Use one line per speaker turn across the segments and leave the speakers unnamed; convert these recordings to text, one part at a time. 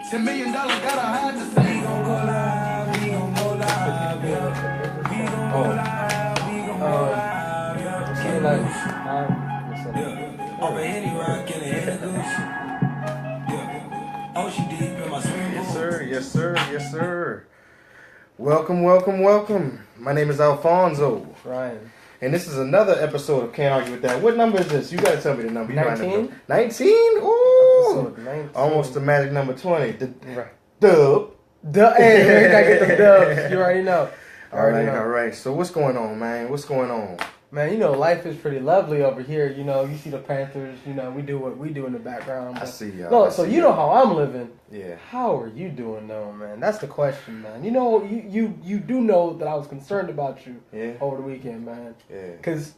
$10 million gotta hide the thing. We gon' go live, we gon' go live, yeah. We gon' go live, we gon' go live, yeah.
Can't
yeah. Over any rock in the head loose. Yeah. Ocean deep in my swimming pool.
Yes, sir. Yes, sir. Yes, sir. Welcome, welcome, welcome. My name is Alfonso.
Ryan.
And this is another episode of Can't Argue With That. What number is this? You gotta tell me the number.
19?
19? Ooh!
Episode 19.
Almost the magic number 20.
Right.
Dub.
Hey, we gotta get the dubs. You already know.
All right. So what's going on, man? What's going on?
Man, you know, life is pretty lovely over here. You know, you see the Panthers. You know, we do what we do in the background.
I see y'all.
No, so you know how I'm living.
Yeah.
How are you doing, though, man? That's the question, man. You know, you do know that I was concerned about you over the weekend, man.
Yeah.
Because,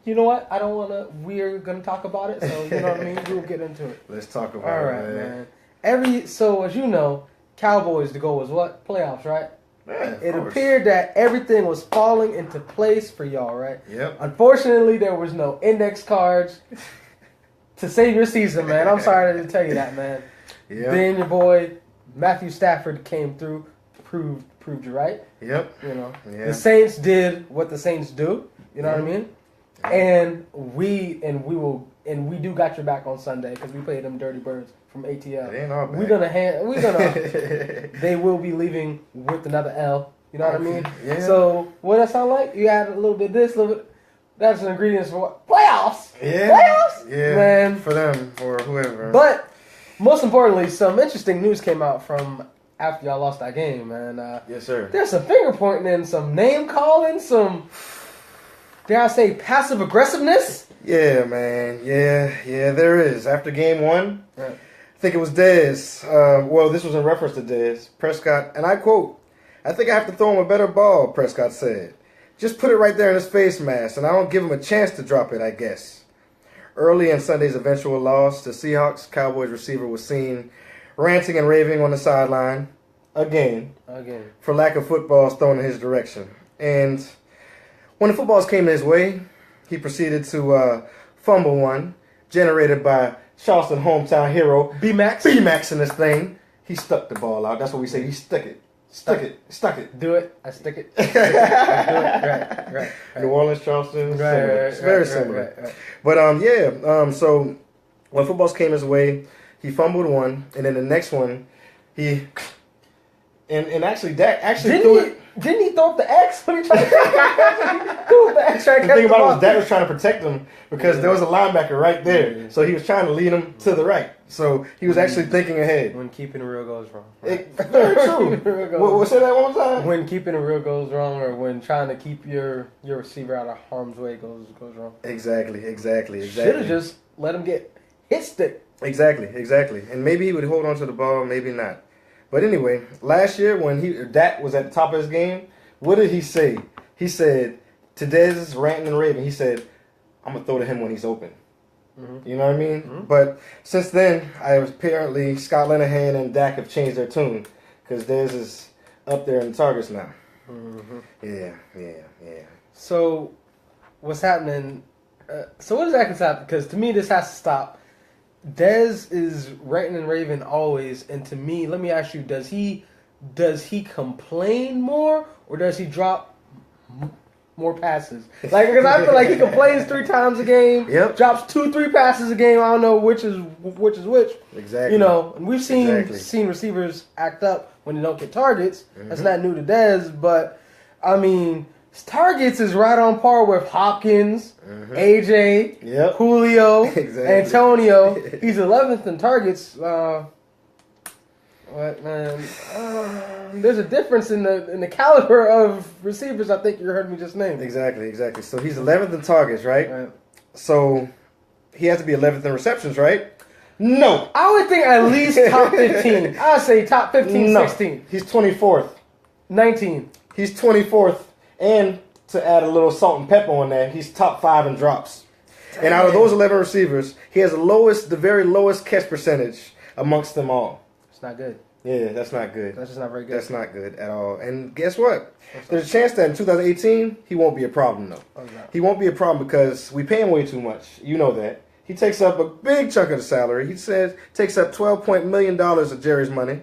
you know what? I don't want to. We're gonna talk about it, so you know what I mean. We'll get into it.
Let's talk about
All
it,
right, man. So as you know, Cowboys the goal was what? Playoffs, right?
Yeah,
it appeared that everything was falling into place for y'all, right?
Yep.
Unfortunately, there was no index cards to save your season, man. I'm sorry to tell you that, man.
Yep.
Then your boy Matthew Stafford came through, proved you right.
Yep.
You know,
yeah.
The Saints did what the Saints do. You know what I mean?
Yeah.
And we do got your back on Sunday because we played them Dirty Birds from ATL.
It ain't our back.
We're gonna. They will be leaving with another L. You know what I mean?
Yeah.
So what that sound like? You add a little bit of this, a little bit. That's an ingredients for what? Playoffs.
Yeah.
Playoffs.
Yeah.
Man.
For them or whoever.
But most importantly, some interesting news came out from after y'all lost that game, man.
Yes, sir.
There's some finger pointing and some name calling, some, dare I say, passive aggressiveness.
Yeah, man. Yeah, there is. After game one,
Right.
I think it was Dez. Well, this was in reference to Dez. Prescott, and I quote, "I think I have to throw him a better ball," Prescott said. "Just put it right there in his face mask, and I don't give him a chance to drop it, I guess." Early in Sunday's eventual loss, the Seahawks Cowboys receiver was seen ranting and raving on the sideline again for lack of footballs thrown in his direction. And when the footballs came his way, he proceeded to fumble one, generated by Charleston hometown hero
B-Max.
B-Max in this thing. He stuck the ball out. That's what we say. He stuck it. Stuck it.
Do it. I stick it. I do it. Right.
New Orleans, Charleston.
Right,
Similar. It's very similar.
Right.
But so when footballs came his way, he fumbled one, and then the next one, he and actually Dak threw it.
Didn't he throw up the X when he tried to threw up the X?
The thing about it was Dak was trying to protect him because there was a linebacker right there, so he was trying to lead him to the right. So he was actually thinking ahead.
When keeping it real goes wrong. Right?
Very true. What say that one more time?
When keeping it real goes wrong, or when trying to keep your receiver out of harm's way goes wrong. Exactly. Should have just let him get hit stick.
Exactly. And maybe he would hold on to the ball, maybe not. But anyway, last year when Dak was at the top of his game, what did he say? He said, to Dez ranting and raving, he said, "I'm going to throw to him when he's open." Mm-hmm. You know what I mean? Mm-hmm. But since then, apparently Scott Linehan and Dak have changed their tune because Dez is up there in the targets now. Mm-hmm. Yeah.
So what's happening? So what exactly is happening? Because to me, this has to stop. Dez is ranting and raving always, and to me, let me ask you: Does he complain more, or does he drop more passes? Like, because I feel like he complains 3 times a game, drops 2-3 passes a game. I don't know which is which.
Exactly.
You know, and we've seen receivers act up when they don't get targets. Mm-hmm. That's not new to Dez, but I mean, his targets is right on par with Hopkins, AJ, Julio, Antonio. He's 11th in targets. What, man? There's a difference in the caliber of receivers. I think you heard me just name.
Exactly. So he's 11th in targets, right? So he has to be 11th in receptions, right? No.
I would think at least top 15. I would say top 15,
no.
16.
He's 24th.
19.
He's 24th. And to add a little salt and pepper on that, he's top 5 in drops. And out of those 11 receivers, he has the very lowest catch percentage amongst them all.
It's not good.
Yeah, that's not good.
That's just not very good.
That's not good at all. And guess what? There's a chance that in 2018, he won't be a problem, though.
Oh, no.
He won't be a problem because we pay him way too much. You know that. He takes up a big chunk of the salary. He says takes up $12 million of Jerry's money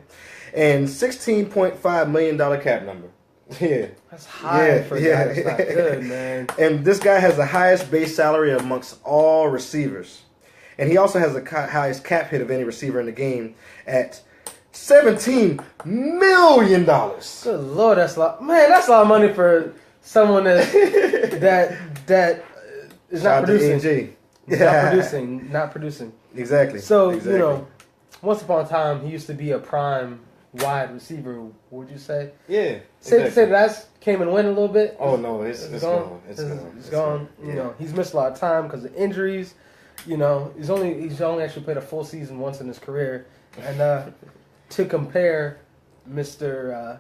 and $16.5 million cap number. Yeah.
That's high for a guy that's not good, man.
And this guy has the highest base salary amongst all receivers. And he also has the highest cap hit of any receiver in the game at $17 million.
Good Lord, that's a lot. Man, that's a lot of money for someone that is not producing. Not producing.
Exactly.
So, you know, once upon a time, he used to be a prime wide receiver, would you say?
Yeah.
Say that came and went a little bit.
Oh, no, it's gone.
It's gone. You know, he's missed a lot of time because of injuries. You know, he's only actually played a full season once in his career. And to compare Mr.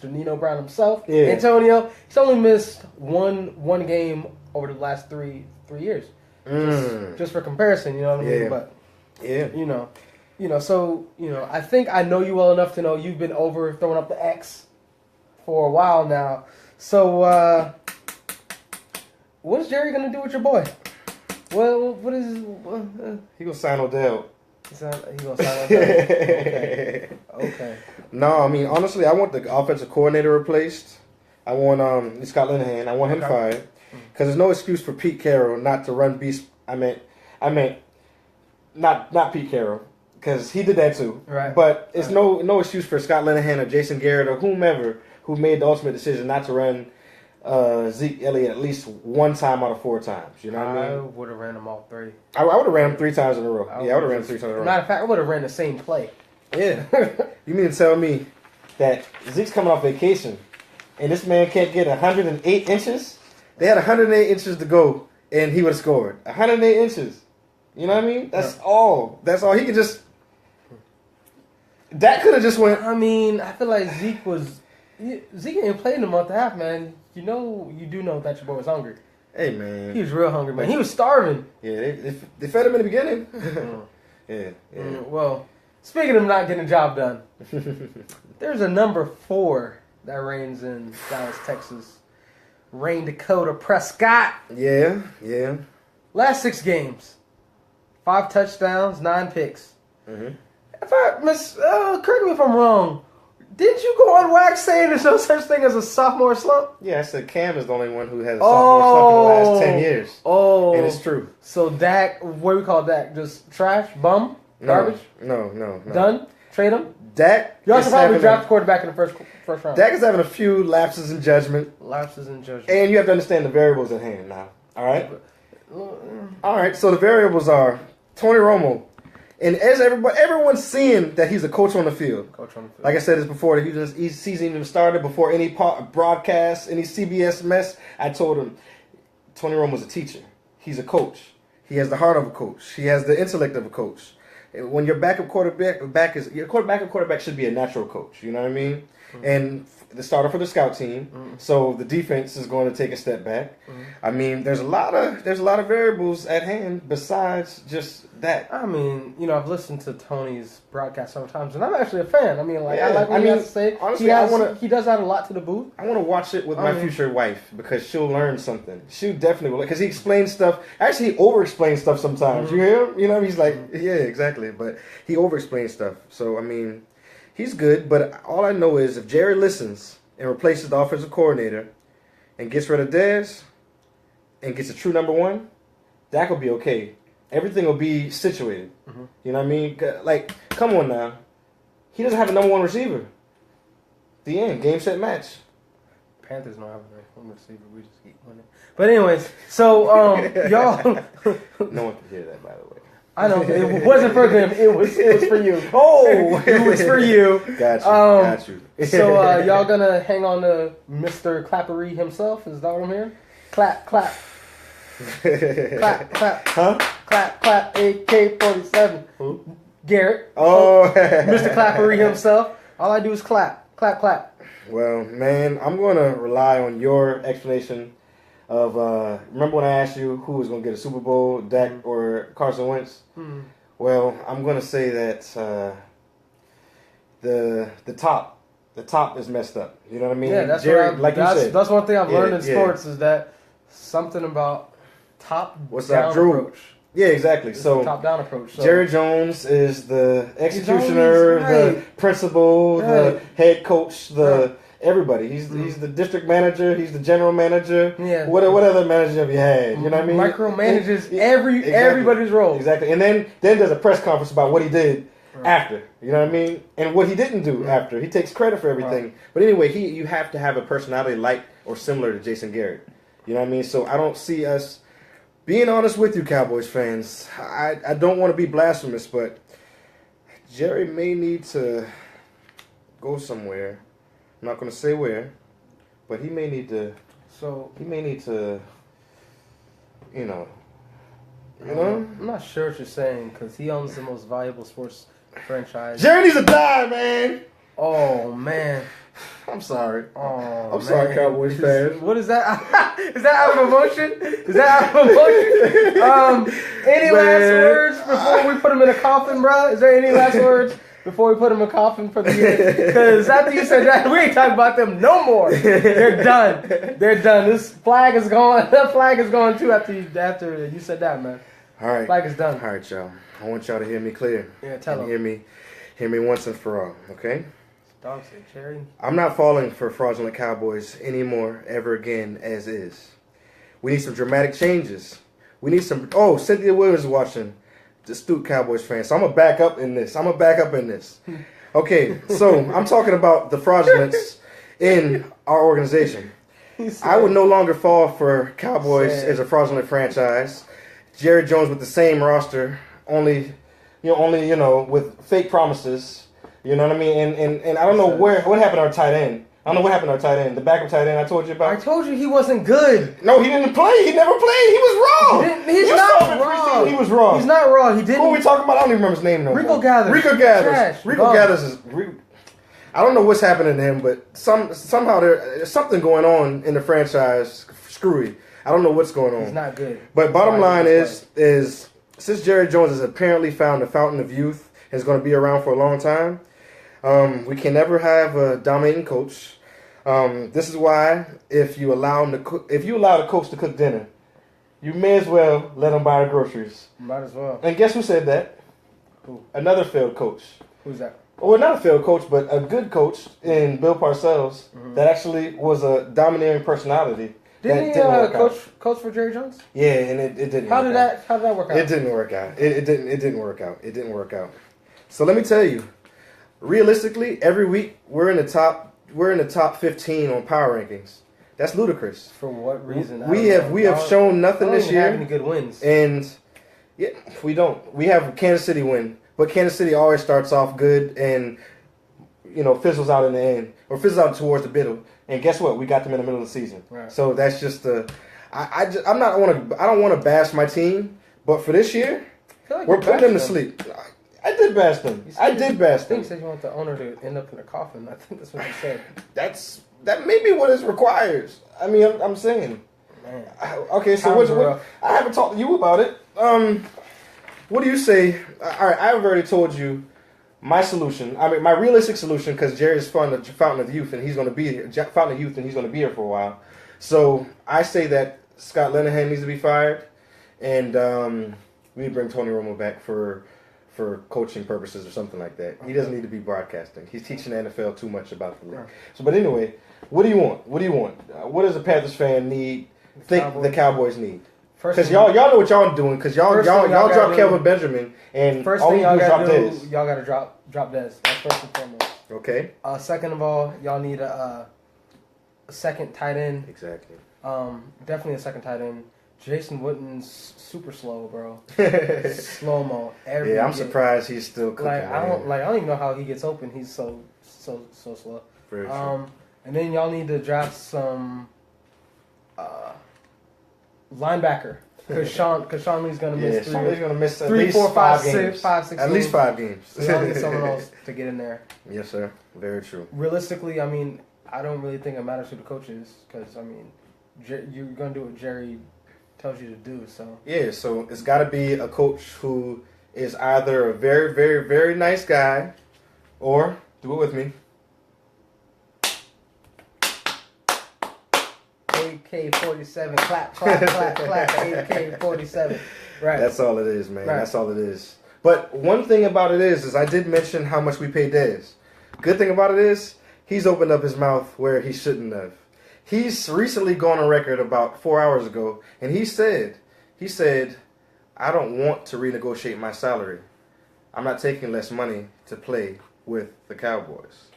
Nino Brown himself, Antonio, he's only missed one game over the last three years. Just for comparison, you know what I mean? But so I think I know you well enough to know you've been over throwing up the X for a while now. So what is Jerry gonna do with your boy? Well, what is
he gonna sign Odell?
He gonna sign Odell. Okay.
No, I mean honestly, I want the offensive coordinator replaced. I want Scott Linehan. I want him fired because there's no excuse for Pete Carroll not to run beast. I meant not Pete Carroll because he did that too.
Right.
But it's no excuse for Scott Linehan or Jason Garrett or whomever who made the ultimate decision not to run Zeke Elliott at least one time out of 4 times. You know what I mean?
I would have ran them all 3.
I would have ran him 3 times in a row. I would have ran him 3 times in a row.
Matter of fact, I would have ran the same play.
Yeah. You mean to tell me that Zeke's coming off vacation and this man can't get 108 inches? They had 108 inches to go and he would have scored. 108 inches. You know what I mean? That's all. That's all. He could just... That could have just went...
I mean, I feel like Zeke ain't played in a month and a half, man. You do know that your boy was hungry.
Hey, man.
He was real hungry, man. He was starving.
Yeah, they fed him in the beginning. Yeah.
Well, speaking of not getting a job done, there's a number 4 that reigns in Dallas, Texas. Rain Dakota Prescott.
Yeah.
Last 6 games. 5 touchdowns, 9 picks.
Mm-hmm.
Correct me if I'm wrong. Didn't you go on wax saying there's no such thing as a sophomore slump?
Yeah, I said Cam is the only one who has a sophomore slump in the last 10 years.
Oh.
And it's true.
So Dak, what do we call Dak? Just trash? Bum? Garbage?
No.
Done? Trade him?
Dak.
You also probably draft quarterback in the first round.
Dak is having a few lapses in judgment.
And
you have to understand the variables at hand now. All right? All right, so the variables are Tony Romo. And as everyone's seeing that he's a coach on the field. Like I said this before, the season even started, before any broadcast, any CBS mess, I told him, Tony Romo's a teacher. He's a coach. He has the heart of a coach. He has the intellect of a coach. When your backup quarterback should be a natural coach. You know what I mean? Mm-hmm. And the starter for the scout team, so the defense is going to take a step back. Mm-hmm. I mean, there's a lot of variables at hand besides just that.
I mean, I've listened to Tony's broadcast several times, and I'm actually a fan. I mean, I like what he has to say. Honestly, he does add a lot to the booth.
I want to watch it with my future wife because she'll learn something. She definitely will, because he explains stuff. Actually, he over-explains stuff sometimes. Mm-hmm. You hear him? He's like, yeah, exactly. But he over-explains stuff. So, I mean... He's good, but all I know is if Jerry listens and replaces the offensive coordinator and gets rid of Dez and gets a true number 1, Dak will be okay. Everything will be situated. Mm-hmm. You know what I mean? Like, come on now. He doesn't have a number 1 receiver. The end. Game, set, match.
Panthers don't have a number 1 receiver. We just keep winning. But anyways, so, y'all...
No one can hear that, by the way.
I know. It wasn't for them. It was for you.
Oh!
It was for you.
Got you.
So, y'all gonna hang on to Mr. Clappery himself? Is that what I'm hearing? Clap. Clap, clap.
Huh?
Clap, AK-47. Garrett.
Oh.
Mr. Clappery himself. All I do is clap. Clap.
Well, man, I'm going to rely on your explanation of, remember when I asked you who was going to get a Super Bowl, Dak or Carson Wentz? Mm-hmm. Well, I'm going to say that the top is messed up. You know what I mean?
Yeah, that's
Jerry,
that's one thing I've learned in sports is that something about top
What's
down
up, Drew?
approach.
Yeah, exactly.
It's
So
the top down approach. So.
Jerry Jones is the executioner,
always
the principal, the head coach, the everybody. He's the district manager. He's the general manager.
Yeah.
What other manager have you had? You know what I mean?
Micromanages
Exactly.
everybody's role.
Exactly. And then there's a press conference about what he did after. You know what I mean? And what he didn't do after. He takes credit for everything.
Right.
But anyway, you have to have a personality like or similar to Jason Garrett. You know what I mean? So I don't see us. Being honest with you, Cowboys fans, I don't want to be blasphemous, but Jerry may need to go somewhere. I'm not going to say where, but he may need to.
So
You know.
I'm not sure what you're saying because he owns the most valuable sports franchise.
Jerry needs to die, man.
Oh man.
I'm sorry.
Oh,
I'm sorry, Cowboys fans.
What is that? Is that out of emotion? Is that out of emotion? Any last words before we put him in a coffin, bro? Is there any last words before we put him in a coffin for the year? Because after you said that, we ain't talking about them no more. They're done. They're done. This flag is gone. That flag is gone too after you said that, man.
All right.
Flag is done.
All right, y'all. I want y'all to hear me clear.
Yeah, tell them.
Hear me once and for all, okay?
Dog said Cherry.
I'm not falling for fraudulent Cowboys anymore, ever again, as is. We need some dramatic changes. We need some. Oh, Cynthia Williams is watching. The astute Cowboys fan. So I'm gonna back up in this. Okay, so I'm talking about the fraudulence in our organization. I would no longer fall for Cowboys as a fraudulent franchise. Jerry Jones with the same roster, only with fake promises. You know what I mean? And I don't know what happened to our tight end. I don't know what happened to our tight end. The backup tight end I told you about.
I told you he wasn't good.
No, he didn't play. He never played. He was raw.
He's not raw.
He was raw.
He's not raw. He didn't.
Who are we talking about? I don't even remember his name no
Rico
more.
Gathers.
Rico Gathers is... I don't know what's happening to him, but somehow there's something going on in the franchise. Screwy. I don't know what's going on.
He's not good.
But bottom line is since Jerry Jones has apparently found the fountain of youth and is going to be around for a long time, we can never have a dominating coach. This is why if you allow the coach to cook dinner, you may as well let him buy the groceries.
Might as well.
And guess who said that?
Who?
Another failed coach.
Who's that?
Well, not a failed coach, but a good coach in Bill Parcells that actually was a domineering personality.
Didn't he coach for Jerry Jones?
Yeah, and it didn't.
How did that work out?
It didn't work out. It didn't work out. It didn't work out. So let me tell you, realistically, every week we're in the top 15 on power rankings. That's ludicrous.
For what reason?
We have shown nothing this year.
Have any good wins?
And yeah, we don't. We have Kansas City win, but Kansas City always starts off good and fizzles out in the end or fizzles out towards the middle. And guess what? We got them in the middle of the season. Right. So that's just I don't want to bash my team, but for this year, we're putting them to sleep. I did bash them. I think
you said you want the owner to end up in a coffin. I think that's what you said.
That may be what it requires. I mean, I'm saying. Man. Okay, so what? I haven't talked to you about it. What do you say? All right, I've already told you my solution. I mean, my realistic solution, because Jerry's fountain of youth, and he's going to be here. Fountain of youth, and he's going to be here for a while. So I say that Scott Linehan needs to be fired, and we bring Tony Romo back for coaching purposes or something like that. He doesn't need to be broadcasting. He's teaching the NFL too much about the league. Right. So, but anyway, what do you want? What does a Panthers fan need? The Cowboys need? Because y'all know what y'all doing. Because y'all dropped Kelvin Benjamin and
first thing y'all gotta do, y'all gotta drop Dez. That's first and foremost.
Okay.
Second of all, y'all need a second tight end.
Exactly.
Definitely a second tight end. Jason Witten's super slow, bro. Slow-mo.
Yeah, I'm surprised he's still cooking.
I don't even know how he gets open. He's so slow.
Very true.
And then y'all need to draft some linebacker because Sean Lee's gonna miss
Sean Lee's gonna miss
three, 4, 5, 6
at least 5 games.
So y'all need someone else to get in there.
Yes, sir. Very true.
Realistically, I mean, I don't really think it matters who the coach is because I mean, you're gonna do what Jerry tells you to do. So
yeah, so it's got to be a coach who is either a very, very, very nice guy, or do it with me.
Hey, AK-47, clap, clap, clap, clap, AK-47. Right.
That's all it is, man.
Right.
That's all it is. But one thing about it is I did mention how much we pay Dez. Good thing about it is he's opened up his mouth where he shouldn't have. He's recently gone on record about 4 hours ago, and he said, I don't want to renegotiate my salary. I'm not taking less money to play with the Cowboys.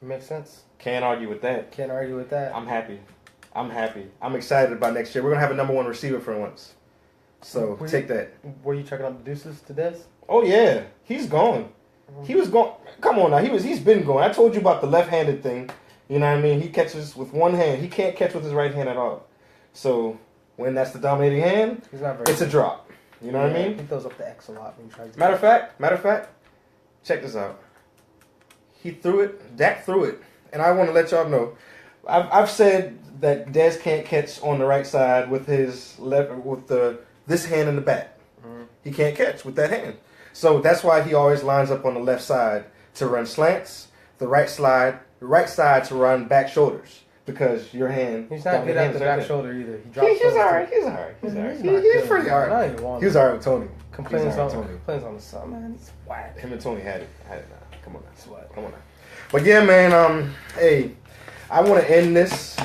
Makes sense.
Can't argue with that.
Can't argue with that.
I'm happy. I'm excited about next year. We're going to have a number one receiver for once. So take that.
Were you checking out the deuces to Dez?
Oh, yeah. He's gone. He was going. Come on now. He's been going. I told you about the left-handed thing. You know what I mean? He catches with one hand. He can't catch with his right hand at all. So when that's the dominating hand, it's a drop. You know what I mean?
He throws up the X a lot when he tries to.
Matter of fact, check this out. He threw it. Dak threw it, and I want to let y'all know. I've said that Dez can't catch on the right side with his left this hand in the back. Mm-hmm. He can't catch with that hand. So that's why he always lines up on the left side to run slants, the right side to run back shoulders, because your hand.
He's not good at the back shoulder either. He drops.
He's alright. He's pretty alright. He was alright with Tony.
Complains on the sun, man. He's whack.
Him and Tony had it now. Come on now.
What?
Come on now. But yeah, man. Hey, I want to end this.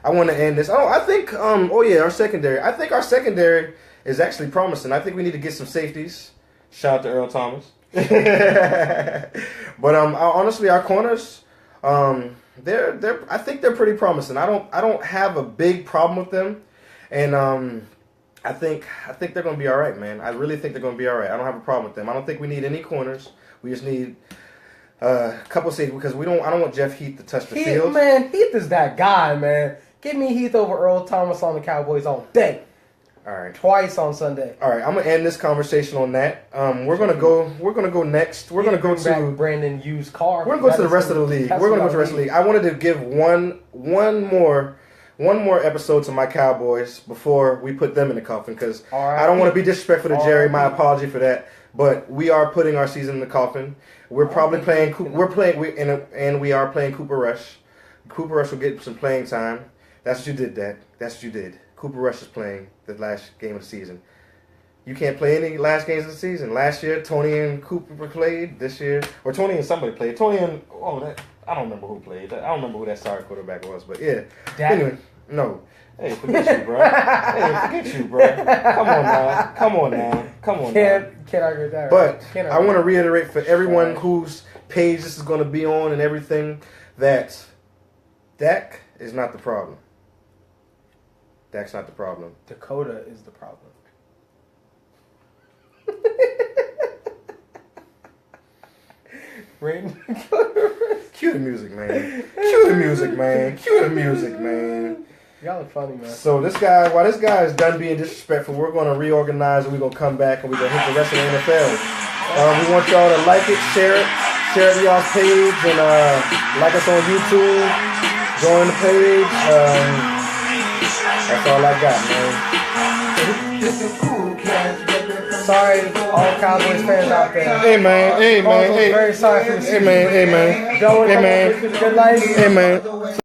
Oh, I think. Our secondary. I think our secondary is actually promising. I think we need to get some safeties. Shout out to Earl Thomas. But honestly, our corners, they're I think they're pretty promising. I don't have a big problem with them, and I think they're gonna be all right, man. I really think they're gonna be all right. I don't have a problem with them. I don't think we need any corners. We just need a couple safeties because I don't want Jeff Heath to touch the field.
Man, Heath is that guy, man. Give me Heath over Earl Thomas on the Cowboys all day.
All right.
Twice on Sunday.
All right, I'm gonna end this conversation on that. We're gonna go next. We're gonna go to
Brandon Used Car.
We're gonna go to the rest of the league. We're gonna go to the rest of the league. I wanted to give one more episode to my Cowboys before we put them in the coffin because I don't want to be disrespectful to Jerry. My apology for that. But we are putting our season in the coffin. We're probably playing. We are playing Cooper Rush. Cooper Rush will get some playing time. That's what you did, Dad. That's what you did. Cooper Rush is playing the last game of the season. You can't play any last games of the season. Last year, Tony and Cooper played. This year, or Tony and somebody played. Tony and I don't remember who played. I don't remember who that sorry quarterback was, but yeah. Anyway, no. Hey, forget you, bro. Come on now.
Can't argue with that.
But I want to reiterate for everyone whose page this is going to be on and everything that Dak is not the problem. Dak's not the problem.
Dakota is the problem.
Cue the music, man. Cue the music, man.
Y'all are funny, man.
So while this guy is done being disrespectful, we're going to reorganize and we're going to come back and we're going to hit the rest of the NFL. We want y'all to like it, share it to y'all's page, and like us on YouTube. Join the page. That's all I got, man.
Sorry, all Cowboys fans out there.
Hey, man.
Very sorry for this.
Hey, man.
Good life.
Hey, man.